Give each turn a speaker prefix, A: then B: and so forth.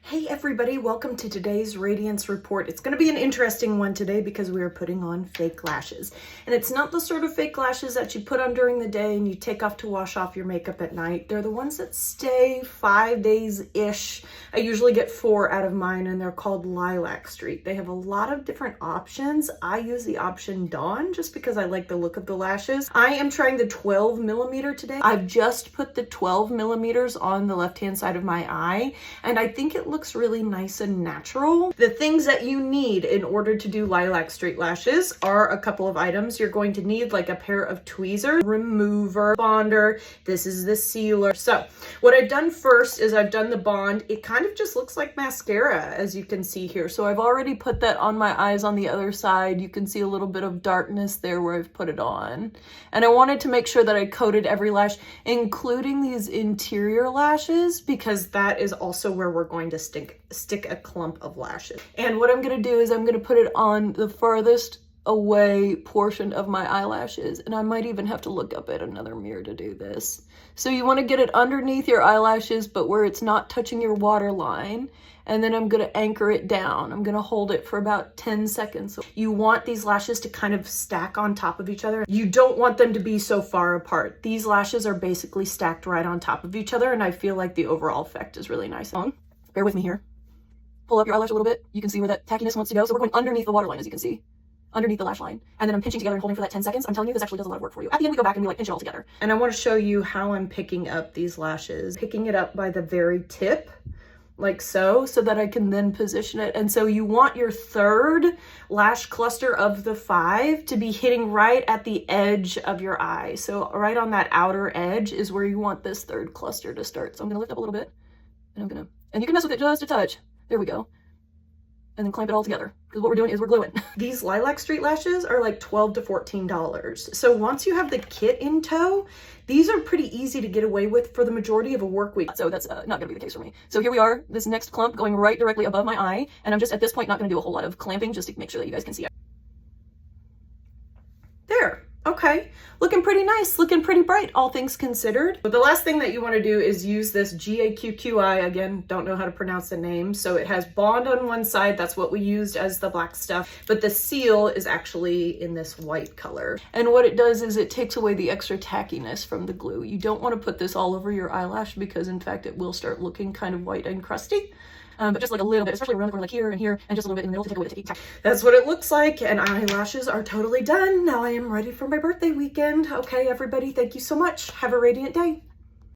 A: Hey everybody, welcome to today's Radiance Report. It's going to be an interesting one today because we are putting on fake lashes. And it's not the sort of fake lashes that you put on during the day and you take off to wash off your makeup at night. They're the ones that stay 5 days-ish. I usually get 4 out of mine and they're called Lilac St. They have a lot of different options. I use the option Dawn just because I like the look of the lashes. I am trying the 12 millimeter today. I've just put the 12 millimeters on the left-hand side of my eye and I think it looks really nice and natural. The things that you need in order to do Lilac St. lashes are a couple of items. You're going to need like a pair of tweezers, remover, bonder. This is the sealer. So what I've done first is I've done the bond. It kind of just looks like mascara, as you can see here. So I've already put that on my eyes on the other side. You can see a little bit of darkness there where I've put it on. And I wanted to make sure that I coated every lash, including these interior lashes, because that is also where we're going to stick a clump of lashes. And what I'm going to do is I'm going to put it on the farthest away portion of my eyelashes, and I might even have to look up at another mirror to do this. So you want to get it underneath your eyelashes, but where it's not touching your waterline, and then I'm going to anchor it down. I'm going to hold it for about 10 seconds. You want these lashes to kind of stack on top of each other. You don't want them to be so far apart. These lashes are basically stacked right on top of each other, and I feel like the overall effect is really nice. Bear with me here. Pull up your eyelash a little bit. You can see where that tackiness wants to go. So we're going underneath the waterline, as you can see. Underneath the lash line. And then I'm pinching together and holding for that 10 seconds. I'm telling you, this actually does a lot of work for you. At the end, we go back and we like pinch it all together. And I want to show you how I'm picking up these lashes. Picking it up by the very tip, like so that I can then position it. And so you want your third lash cluster of the 5 to be hitting right at the edge of your eye. So right on that outer edge is where you want this third cluster to start. So I'm going to lift up a little bit and and you can mess with it just a touch. There we go. And then clamp it all together. Because what we're doing is we're gluing. These Lilac St. lashes are like $12 to $14. So once you have the kit in tow, these are pretty easy to get away with for the majority of a work week. So that's not going to be the case for me. So here we are, this next clump going right directly above my eye. And I'm just at this point not going to do a whole lot of clamping just to make sure that you guys can see it. There. Okay, looking pretty nice, looking pretty bright, all things considered. But the last thing that you want to do is use this GAQQI. Again, don't know how to pronounce the name. So it has bond on one side. That's what we used as the black stuff. But the seal is actually in this white color. And what it does is it takes away the extra tackiness from the glue. You don't want to put this all over your eyelash because in fact it will start looking kind of white and crusty. But just like a little bit, especially around the corner, like here and here, and just a little bit in the middle to take away the ticky tack. That's what it looks like, and eyelashes are totally done. Now I am ready for my birthday weekend. Okay, everybody, thank you so much. Have a radiant day.